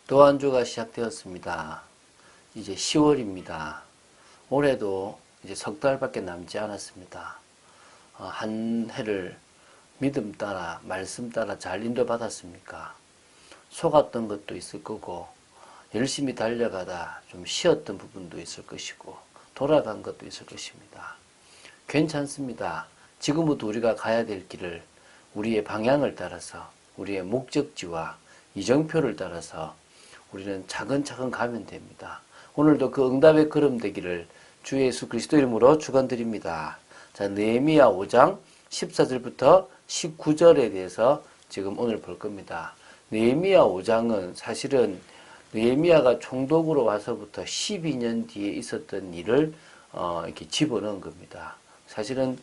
또 한 주가 시작되었습니다. 이제 10월입니다. 올해도 이제 석 달밖에 남지 않았습니다. 한 해를 믿음 따라 말씀 따라 잘 인도받았습니까? 속았던 것도 있을 거고 열심히 달려가다 좀 쉬었던 부분도 있을 것이고 돌아간 것도 있을 것입니다. 괜찮습니다. 지금부터 우리가 가야 될 길을 우리의 방향을 따라서 우리의 목적지와 이정표를 따라서 우리는 차근차근 가면 됩니다. 오늘도 그 응답의 걸음 되기를 주 예수 그리스도 이름으로 축원드립니다. 자, 느헤미야 5장 14절부터 19절에 대해서 지금 오늘 볼 겁니다. 느헤미야 5장은 사실은 느헤미야가 총독으로 와서부터 12년 뒤에 있었던 일을 이렇게 집어넣은 겁니다. 사실은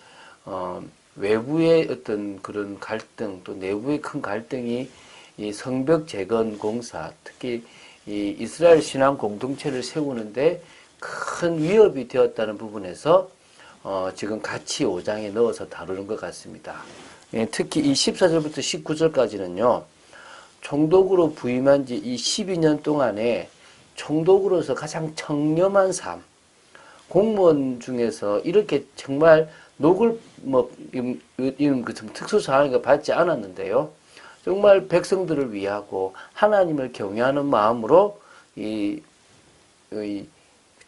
외부의 어떤 그런 갈등 또 내부의 큰 갈등이 이 성벽 재건 공사, 특히 이 이스라엘 신앙 공동체를 세우는데 큰 위협이 되었다는 부분에서 지금 같이 5장에 넣어서 다루는 것 같습니다. 예, 특히 이 14절부터 19절까지는요. 총독으로 부임한 지 이 12년 동안에 총독으로서 가장 청렴한 삶, 공무원 중에서 이렇게 정말 녹을 이런 그 특수 상황을 받지 않았는데요. 정말 백성들을 위하고 하나님을 경외하는 마음으로 이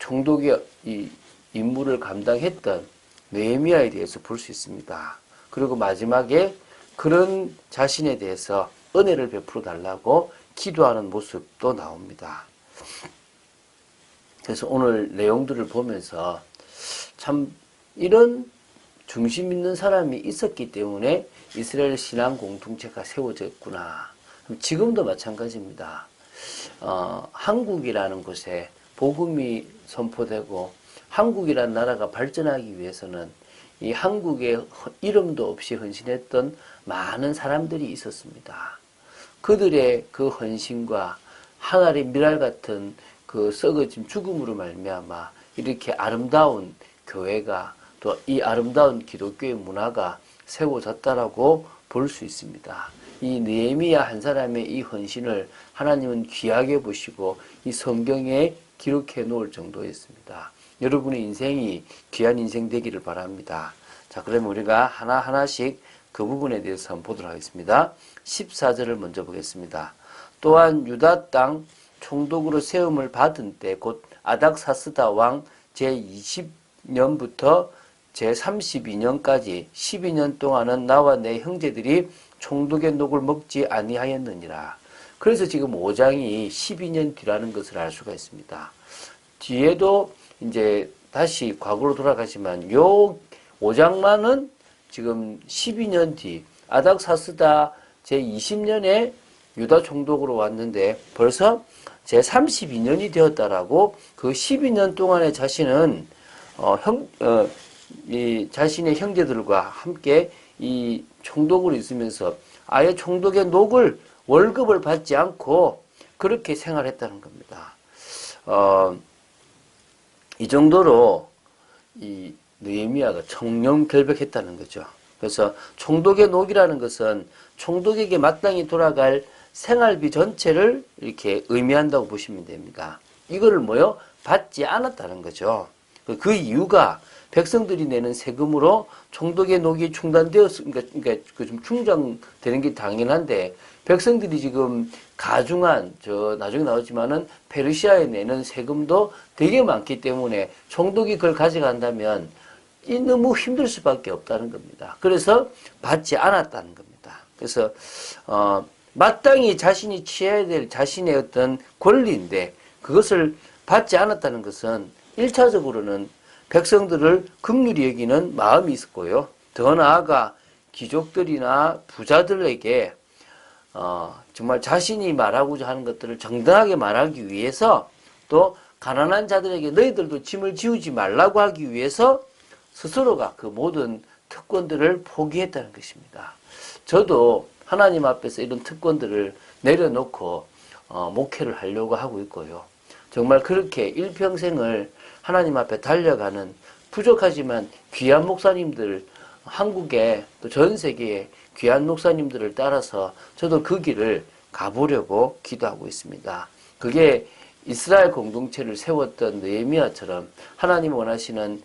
총독의 이 임무를 감당했던 느헤미야에 대해서 볼 수 있습니다. 그리고 마지막에 그런 자신에 대해서 은혜를 베풀어 달라고 기도하는 모습도 나옵니다. 그래서 오늘 내용들을 보면서 참 이런 중심 있는 사람이 있었기 때문에 이스라엘 신앙 공동체가 세워졌구나. 지금도 마찬가지입니다. 한국이라는 곳에 복음이 선포되고 한국이라는 나라가 발전하기 위해서는 이 한국의 이름도 없이 헌신했던 많은 사람들이 있었습니다. 그들의 그 헌신과 하늘의 미랄 같은 그 썩어진 죽음으로 말미암아 이렇게 아름다운 교회가 또 이 아름다운 기독교의 문화가 세워졌다라고 볼 수 있습니다. 이 느헤미야 한 사람의 이 헌신을 하나님은 귀하게 보시고 이 성경에 기록해 놓을 정도였습니다. 여러분의 인생이 귀한 인생 되기를 바랍니다. 자, 그러면 우리가 하나하나씩 그 부분에 대해서 한번 보도록 하겠습니다. 14절을 먼저 보겠습니다. 또한 유다 땅 총독으로 세움을 받은 때 곧 아닥사스다 왕 제20년부터 제32년까지 12년 동안은 나와 내 형제들이 총독의 녹을 먹지 아니하였느니라. 그래서 지금 5장이 12년 뒤라는 것을 알 수가 있습니다. 뒤에도 이제 다시 과거로 돌아가지만 요 5장만은 지금 12년 뒤 아닥사스다 제20년에 유다 총독으로 왔는데 벌써 제32년이 되었다라고 그 12년 동안의 자신은 이 자신의 형제들과 함께 이 총독으로 있으면서 아예 총독의 녹을 월급을 받지 않고 그렇게 생활했다는 겁니다. 이 정도로 이 느헤미야가 청렴결백했다는 거죠. 그래서 총독의 녹이라는 것은 총독에게 마땅히 돌아갈 생활비 전체를 이렇게 의미한다고 보시면 됩니다. 이거를 뭐요? 받지 않았다는 거죠. 그 이유가 백성들이 내는 세금으로 총독의 녹이 충당되었으니까 그 좀 충당되는 게 당연한데 백성들이 지금 가중한 나중에 나오지만은 페르시아에 내는 세금도 되게 많기 때문에 총독이 그걸 가져간다면 너무 힘들 수밖에 없다는 겁니다. 그래서 받지 않았다는 겁니다. 그래서 마땅히 자신이 취해야 될 자신의 어떤 권리인데 그것을 받지 않았다는 것은 1차적으로는 백성들을 긍휼히 여기는 마음이 있었고요. 더 나아가 귀족들이나 부자들에게 정말 자신이 말하고자 하는 것들을 정당하게 말하기 위해서 또 가난한 자들에게 너희들도 짐을 지우지 말라고 하기 위해서 스스로가 그 모든 특권들을 포기했다는 것입니다. 저도 하나님 앞에서 이런 특권들을 내려놓고 목회를 하려고 하고 있고요. 정말 그렇게 일평생을 하나님 앞에 달려가는 부족하지만 귀한 목사님들, 한국에 또 전 세계에 귀한 목사님들을 따라서 저도 그 길을 가보려고 기도하고 있습니다. 그게 이스라엘 공동체를 세웠던 느헤미야처럼 하나님 원하시는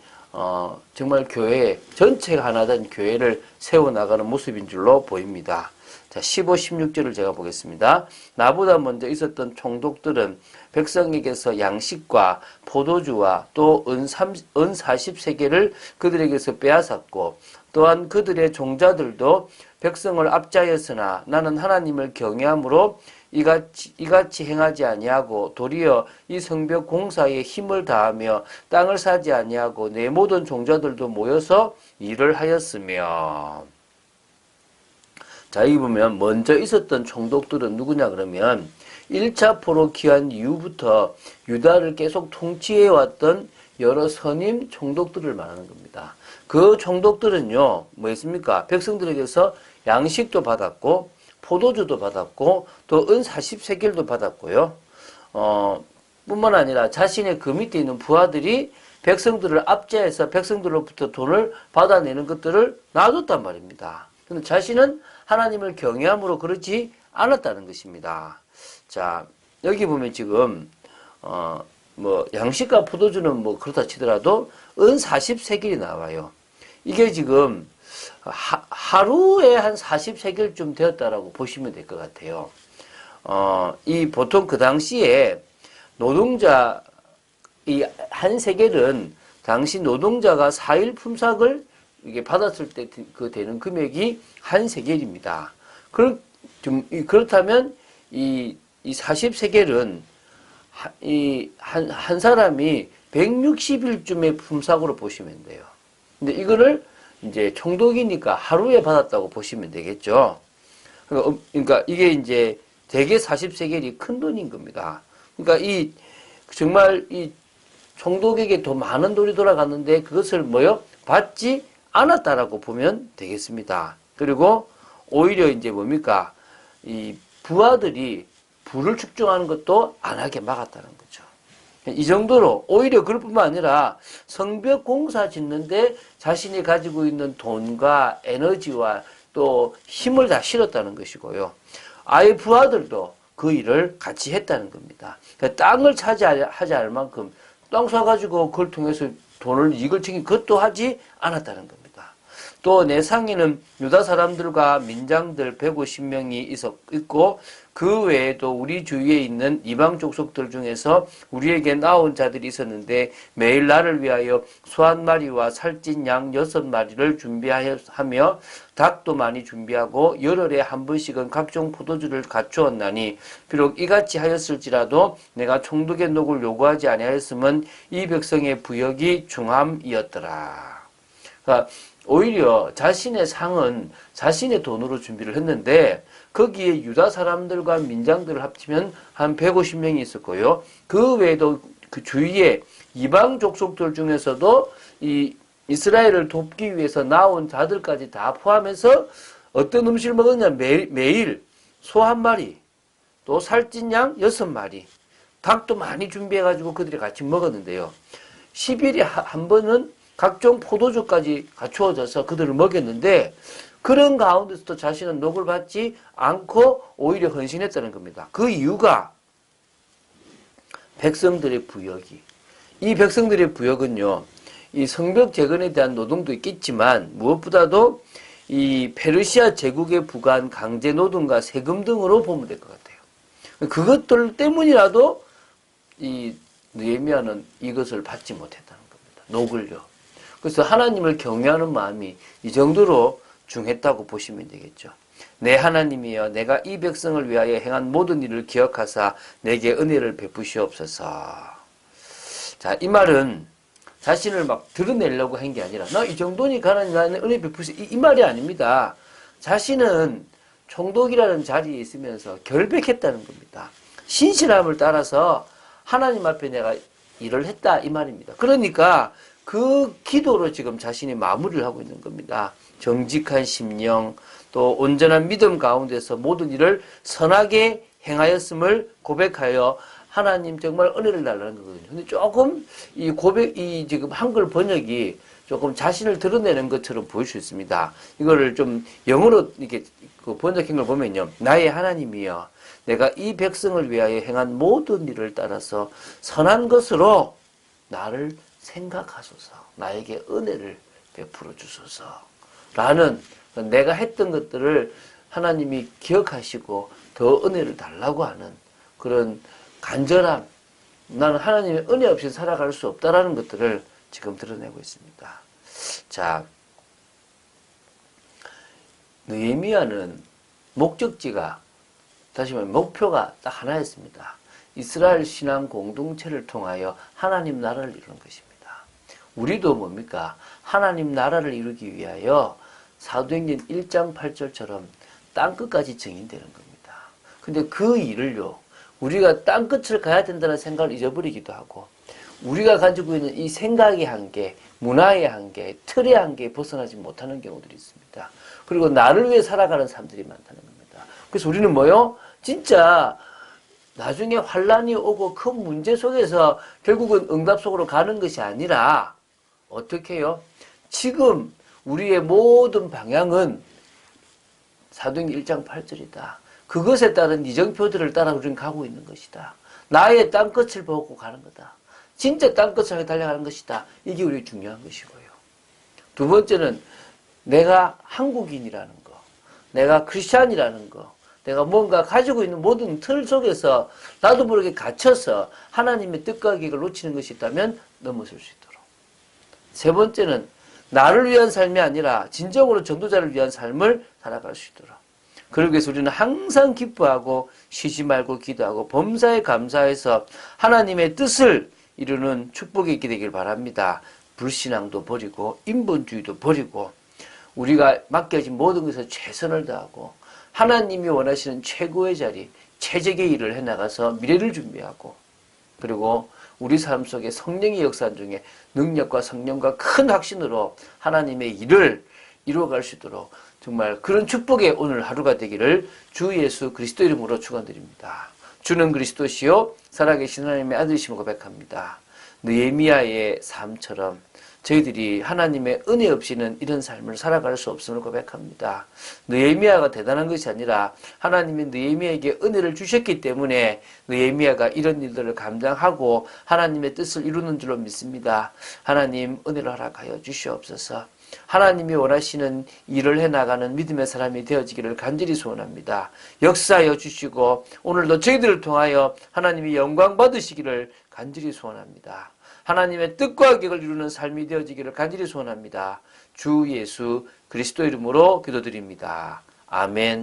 정말 교회 전체가 하나 된 교회를 세워나가는 모습인 줄로 보입니다. 자, 15, 16절을 제가 보겠습니다. 나보다 먼저 있었던 총독들은 백성에게서 양식과 포도주와 또 은 40세겔을 그들에게서 빼앗았고 또한 그들의 종자들도 백성을 압제하였으나 나는 하나님을 경외함으로 이같이 행하지 아니하고 도리어 이 성벽 공사에 힘을 다하며 땅을 사지 아니하고 내 모든 종자들도 모여서 일을 하였으며. 자, 여기 보면 먼저 있었던 총독들은 누구냐 그러면 1차 포로 귀환 이후부터 유다를 계속 통치해왔던 여러 선임 총독들을 말하는 겁니다. 그 총독들은요, 뭐였습니까? 백성들에게서 양식도 받았고 포도주도 받았고 또 은 40세겔도 받았고요. 뿐만 아니라 자신의 그 밑에 있는 부하들이 백성들을 압제해서 백성들로부터 돈을 받아내는 것들을 놔뒀단 말입니다. 근데 자신은 하나님을 경외함으로 그렇지 않았다는 것입니다. 자, 여기 보면 지금 뭐 양식과 포도주는 뭐 그렇다 치더라도 은 40세겔이 나와요. 이게 지금 하루에 한 40세겔쯤 되었다라고 보시면 될 것 같아요. 이 보통 그 당시에 노동자 이 한 세겔은 당시 노동자가 4일 품삯을 이게 받았을 때 그 되는 금액이 한 세겔입니다. 그렇다면 이 40세겔은 한 사람이 160일쯤의 품삯으로 보시면 돼요. 근데 이거를 이제 총독이니까 하루에 받았다고 보시면 되겠죠. 그러니까 이게 이제 대개 40세겔이 큰 돈인 겁니다. 그러니까 정말 이 총독에게 더 많은 돈이 돌아갔는데 그것을 받지 않았다라고 보면 되겠습니다. 그리고 오히려 이제 뭡니까? 이 부하들이 부를 축적하는 것도 안 하게 막았다는 거죠. 이 정도로 오히려 그럴 뿐만 아니라 성벽 공사 짓는데 자신이 가지고 있는 돈과 에너지와 또 힘을 다 실었다는 것이고요. 아예 부하들도 그 일을 같이 했다는 겁니다. 그러니까 땅을 차지하지 않을 만큼 땅 사가지고 그걸 통해서 이익을 챙긴 그것도 하지 않았다는 겁니다. 또 내 상인은 유다 사람들과 민장들 150명이 있고 그 외에도 우리 주위에 있는 이방 족속들 중에서 우리에게 나온 자들이 있었는데 매일 나를 위하여 소 한 마리와 살찐 양 6마리를 준비하며 닭도 많이 준비하고 열흘에 한 번씩은 각종 포도주를 갖추었나니 비록 이같이 하였을지라도 내가 총독의 녹을 요구하지 아니하였음은 이 백성의 부역이 중함이었더라. 그러니까 오히려 자신의 상은 자신의 돈으로 준비를 했는데 거기에 유다 사람들과 민장들을 합치면 한 150명이 있었고요. 그 외에도 그 주위에 이방 족속들 중에서도 이 이스라엘을 돕기 위해서 나온 자들까지 다 포함해서 어떤 음식을 먹었냐? 매일 소 한 마리, 또 살찐 양 6마리, 닭도 많이 준비해가지고 그들이 같이 먹었는데요. 10일에 한 번은 각종 포도주까지 갖추어져서 그들을 먹였는데 그런 가운데서도 자신은 녹을 받지 않고 오히려 헌신했다는 겁니다. 그 이유가 백성들의 부역이. 이 백성들의 부역은요, 이 성벽 재건에 대한 노동도 있겠지만 무엇보다도 이 페르시아 제국에 부과한 강제 노동과 세금 등으로 보면 될 것 같아요. 그것들 때문이라도 이 느헤미야는 이것을 받지 못했다는 겁니다. 녹을요. 그래서 하나님을 경외하는 마음이 이 정도로 중했다고 보시면 되겠죠. 내 하나님이여 내가 이 백성을 위하여 행한 모든 일을 기억하사 내게 은혜를 베푸시옵소서. 자, 이 말은 자신을 막 드러내려고 한 게 아니라 나 이 정도니까 하나님 나는 은혜 베푸시 이 말이 아닙니다. 자신은 총독이라는 자리에 있으면서 결백했다는 겁니다. 신실함을 따라서 하나님 앞에 내가 일을 했다 이 말입니다. 그러니까 그 기도로 지금 자신이 마무리를 하고 있는 겁니다. 정직한 심령, 또 온전한 믿음 가운데서 모든 일을 선하게 행하였음을 고백하여 하나님 정말 은혜를 달라는 거거든요. 근데 조금 이 지금 한글 번역이 조금 자신을 드러내는 것처럼 보일 수 있습니다. 이거를 좀 영어로 이렇게 그 번역한 걸 보면요. 나의 하나님이여, 내가 이 백성을 위하여 행한 모든 일을 따라서 선한 것으로 나를 생각하소서. 나에게 은혜를 베풀어 주소서. 라는, 내가 했던 것들을 하나님이 기억하시고 더 은혜를 달라고 하는 그런 간절함, 나는 하나님의 은혜 없이 살아갈 수 없다라는 것들을 지금 드러내고 있습니다. 자, 느헤미야는 목적지가, 다시 말하면 목표가 딱 하나였습니다. 이스라엘 신앙 공동체를 통하여 하나님 나라를 이루는 것입니다. 우리도 뭡니까? 하나님 나라를 이루기 위하여 사도행전 1장 8절처럼 땅끝까지 증인되는 겁니다. 근데 그 일을요, 우리가 땅끝을 가야 된다는 생각을 잊어버리기도 하고, 우리가 가지고 있는 이 생각의 한계, 문화의 한계, 틀의 한계에 벗어나지 못하는 경우들이 있습니다. 그리고 나를 위해 살아가는 사람들이 많다는 겁니다. 그래서 우리는 뭐요? 진짜 나중에 환란이 오고 큰 문제 속에서 결국은 응답 속으로 가는 것이 아니라 어떻게 해요? 지금 우리의 모든 방향은 사도행전 1장 8절이다. 그것에 따른 이정표들을 따라 우리는 가고 있는 것이다. 나의 땅끝을 보고 가는 거다. 진짜 땅끝을 향해 달려가는 것이다. 이게 우리 중요한 것이고요. 두 번째는 내가 한국인이라는 거, 내가 크리스찬이라는 거, 내가 뭔가 가지고 있는 모든 틀 속에서 나도 모르게 갇혀서 하나님의 뜻과 계획을 놓치는 것이 있다면 넘어설 수 있도록. 세 번째는 나를 위한 삶이 아니라 진정으로 전도자를 위한 삶을 살아갈 수 있도록. 그러기 위해서 우리는 항상 기뻐하고 쉬지 말고 기도하고 범사에 감사해서 하나님의 뜻을 이루는 축복이 있게 되길 바랍니다. 불신앙도 버리고 인본주의도 버리고 우리가 맡겨진 모든 것에 최선을 다하고 하나님이 원하시는 최고의 자리, 최적의 일을 해나가서 미래를 준비하고, 그리고 우리 삶 속에 성령의 역사 중에 능력과 성령과 큰 확신으로 하나님의 일을 이루어갈 수 있도록 정말 그런 축복의 오늘 하루가 되기를 주 예수 그리스도 이름으로 축원드립니다. 주는 그리스도시요 살아계신 하나님의 아들이심을 고백합니다. 느헤미야의 삶처럼 저희들이 하나님의 은혜 없이는 이런 삶을 살아갈 수 없음을 고백합니다. 느헤미야가 대단한 것이 아니라 하나님이 느헤미야에게 은혜를 주셨기 때문에 느헤미야가 이런 일들을 감당하고 하나님의 뜻을 이루는 줄로 믿습니다. 하나님 은혜를 허락하여 주시옵소서. 하나님이 원하시는 일을 해나가는 믿음의 사람이 되어지기를 간절히 소원합니다. 역사하여 주시고 오늘도 저희들을 통하여 하나님이 영광 받으시기를 간절히 소원합니다. 하나님의 뜻과 계획을 이루는 삶이 되어지기를 간절히 소원합니다. 주 예수 그리스도 이름으로 기도드립니다. 아멘.